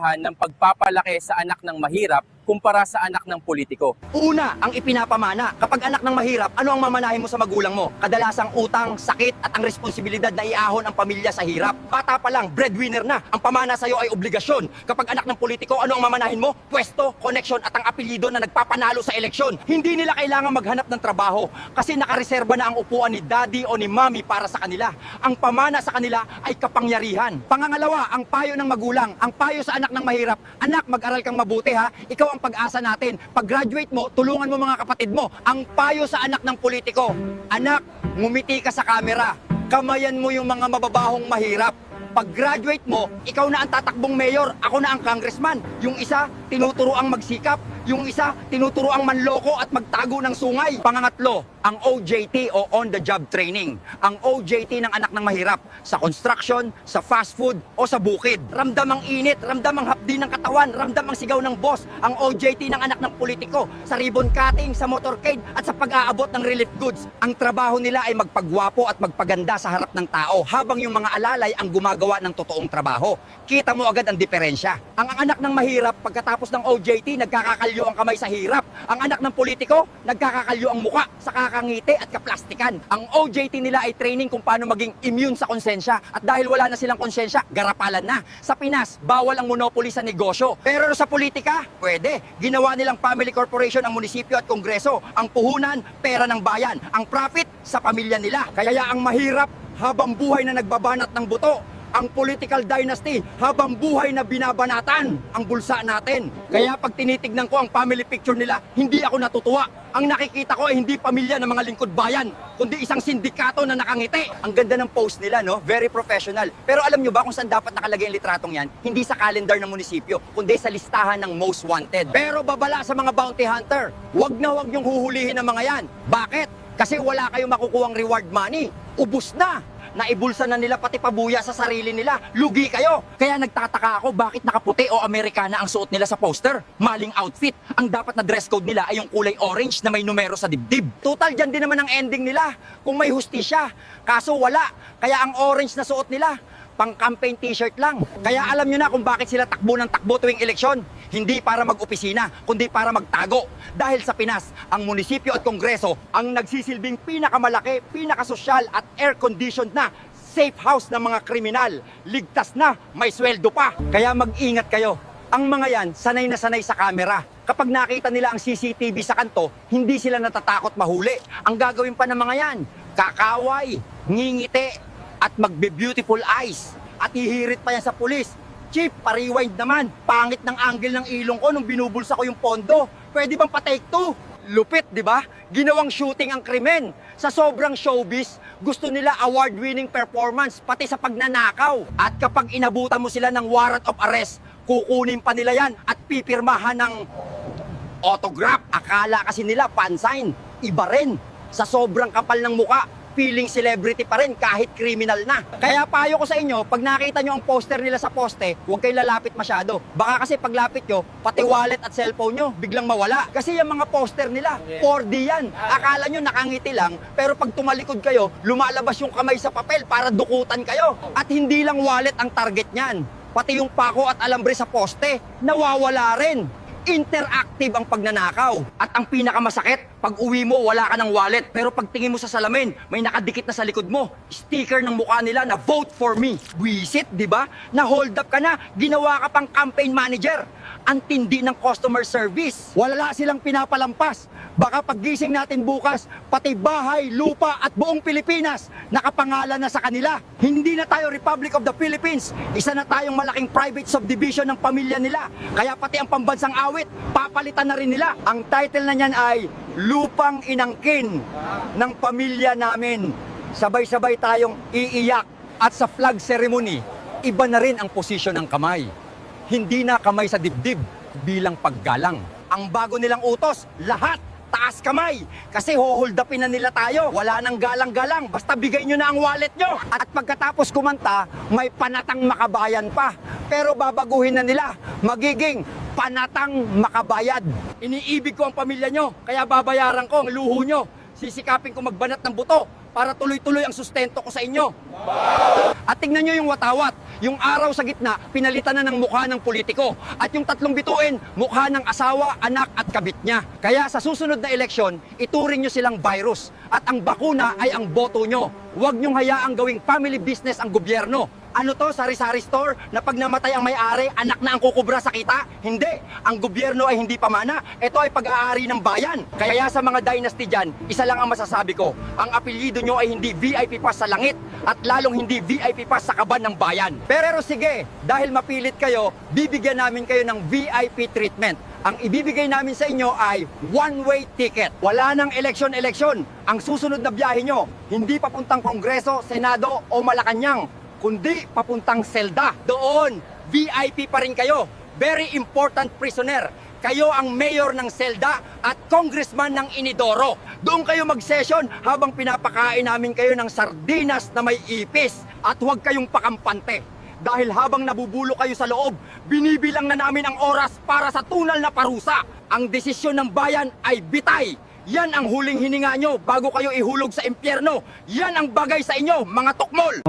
ng pagpapalaki sa anak ng mahirap kumpara sa anak ng politiko? Una, ang ipinapamana. Kapag anak ng mahirap, ano ang mamanahin mo sa magulang mo? Kadalasang utang, sakit, at ang responsibilidad na iahon ang pamilya sa hirap. Bata pa lang, breadwinner na. Ang pamana sa'yo ay obligasyon. Kapag anak ng politiko, ano ang mamanahin mo? Pwesto, connection, at ang apelyido na nagpapanalo sa eleksyon. Hindi nila kailangan maghanap ng trabaho kasi nakareserba na ang upuan ni daddy o ni mommy para sa kanila. Ang pamana sa kanila ay kapangyarihan. Pangangalawa, ang payo ng magulang. Ang payo sa anak ng mahirap, anak, mag-aral kang mabuti ha. Ikaw ang pag-asa natin. Pag-graduate mo, tulungan mo mga kapatid mo. Ang payo sa anak ng politiko, anak, ngumiti ka sa camera. Kamayan mo yung mga mababahong mahirap. Pag-graduate mo, ikaw na ang tatakbong mayor, ako na ang congressman. Yung isa, tinuturo ang magsikap. Yung isa, tinuturo ang manloko at magtago ng sungay. Pangangatlo, ang OJT o on-the-job training. Ang OJT ng anak ng mahirap sa construction, sa fast food o sa bukid. Ramdam ang init, ramdam ang hapdi ng katawan, ramdam ang sigaw ng boss. Ang OJT ng anak ng politiko sa ribbon cutting, sa motorcade at sa pag-aabot ng relief goods. Ang trabaho nila ay magpagwapo at magpaganda sa harap ng tao habang yung mga alalay ang gumagawa ng totoong trabaho. Kita mo agad ang diferensya. Ang anak ng mahirap pagkatapos ng OJT nagkakakalyo ang kamay sa hirap. Ang anak ng politiko nagkakakalyo ang muka sa kakangiti at kaplastikan. Ang OJT nila ay training kung paano maging immune sa konsensya at dahil wala na silang konsensya, garapalan na. Sa Pinas, bawal ang monopoly sa negosyo. Pero sa politika, pwede. Ginawa nilang family corporation ang munisipyo at kongreso. Ang puhunan, pera ng bayan. Ang profit, sa pamilya nila. Kaya ang mahirap, habang buhay na nagbabanat ng buto. Ang political dynasty, habang buhay na binabanatan ang bulsa natin. Kaya pag tinitignan ko ang family picture nila, hindi ako natutuwa. Ang nakikita ko ay hindi pamilya ng mga lingkod bayan, kundi isang sindikato na nakangiti. Ang ganda ng post nila, no? Very professional. Pero alam nyo ba kung saan dapat nakalagay ang litratong yan? Hindi sa calendar ng munisipyo, kundi sa listahan ng most wanted. Pero babala sa mga bounty hunter, wag na wag yung huhulihin ng mga yan. Bakit? Kasi wala kayong makukuhang reward money. Ubus na. Naibulsa na nila pati pabuya sa sarili nila. Lugi kayo. Kaya nagtataka ako bakit nakaputi o Amerikana ang suot nila sa poster. Maling outfit. Ang dapat na dress code nila ay yung kulay orange na may numero sa dibdib. Total, dyan din naman ang ending nila. Kung may hustisya. Kaso wala. Kaya ang orange na suot nila, pang-campaign t-shirt lang. Kaya alam nyo na kung bakit sila takbo ng takbo tuwing eleksyon. Hindi para mag-opisina, kundi para magtago. Dahil sa Pinas, ang munisipyo at kongreso ang nagsisilbing pinakamalaki, pinakasosyal at air-conditioned na safe house ng mga kriminal. Ligtas na, may sweldo pa. Kaya mag-ingat kayo. Ang mga yan, sanay na sanay sa camera. Kapag nakita nila ang CCTV sa kanto, hindi sila natatakot mahuli. Ang gagawin pa ng mga yan, kakaway, ngingiti, at magbe-beautiful eyes. At hihirit pa yan sa pulis. Chief, pa-rewind naman. Pangit ng angle ng ilong ko nung binubulsa ko yung pondo. Pwede bang pa-take two? Lupit, di ba? Ginawang shooting ang krimen. Sa sobrang showbiz, gusto nila award-winning performance, pati sa pagnanakaw. At kapag inabutan mo sila ng warrant of arrest, kukunin pa nila yan at pipirmahan ng autograph. Akala kasi nila pansign. Iba rin. Sa sobrang kapal ng muka, feeling celebrity pa rin kahit criminal na. Kaya payo ko sa inyo, pag nakita nyo ang poster nila sa poste, huwag kayo lalapit masyado. Baka kasi paglapit nyo, pati wallet at cellphone nyo biglang mawala. Kasi yung mga poster nila, 4D yan. Akala nyo nakangiti lang, pero pag tumalikod kayo, lumalabas yung kamay sa papel para dukutan kayo. At hindi lang wallet ang target nyan. Pati yung pako at alambre sa poste, nawawala rin. Interactive ang pagnanakaw. At ang pinakamasakit, pag uwi mo, wala ka ng wallet. Pero pag tingin mo sa salamin, may nakadikit na sa likod mo. Sticker ng mukha nila na vote for me. Buisit, di ba? Na hold up ka na, ginawa ka pang campaign manager. Ang tindi ng customer service. Wala silang pinapalampas. Baka paggising natin bukas, pati bahay, lupa at buong Pilipinas nakapangalan na sa kanila. Hindi na tayo Republic of the Philippines. Isa na tayong malaking private subdivision ng pamilya nila. Kaya pati ang pambansang awit, papalitan na rin nila. Ang title na niyan ay Lupang Inangkin ng Pamilya Namin. Sabay-sabay tayong iiyak. At sa flag ceremony, iba na rin ang posisyon ng kamay. Hindi na kamay sa dibdib bilang paggalang. Ang bago nilang utos, lahat taas kamay. Kasi hold upin na nila tayo. Wala nang galang-galang. Basta bigay nyo na ang wallet nyo. At pagkatapos kumanta, may panatang makabayan pa. Pero babaguhin na nila. Magiging panatang makabayad. Iniibig ko ang pamilya nyo. Kaya babayaran ko ang luho nyo. Sisikapin ko magbanat ng buto para tuloy-tuloy ang sustento ko sa inyo. At tignan nyo yung watawat. Yung araw sa gitna, pinalitan na ng mukha ng politiko. At yung tatlong bituin, mukha ng asawa, anak at kabit niya. Kaya sa susunod na eleksyon, ituring nyo silang virus. At ang bakuna ay ang boto nyo. Huwag nyong hayaang gawing family business ang gobyerno. Ano to, sari-sari store na pag namatay ang may-ari, anak na ang kukubra sa kita? Hindi. Ang gobyerno ay hindi pamana. Ito ay pag-aari ng bayan. Kaya sa mga dynasty dyan, isa lang ang masasabi ko. Ang apelyido nyo ay hindi VIP pass sa langit at lalong hindi VIP pass sa kaban ng bayan. Pero sige, dahil mapilit kayo, bibigyan namin kayo ng VIP treatment. Ang ibibigay namin sa inyo ay one-way ticket. Wala nang eleksyon-eleksyon. Ang susunod na biyahe nyo, hindi papuntang Kongreso, Senado o Malacanang, kundi papuntang selda. Doon, VIP pa rin kayo. Very important prisoner. Kayo ang mayor ng selda at congressman ng Inidoro. Doon kayo mag-session habang pinapakain namin kayo ng sardinas na may ipis. At huwag kayong pakampante. Dahil habang nabubulo kayo sa loob, binibilang na namin ang oras para sa tunal na parusa. Ang desisyon ng bayan ay bitay. Yan ang huling hininga nyo bago kayo ihulog sa impyerno. Yan ang bagay sa inyo, mga tukmol!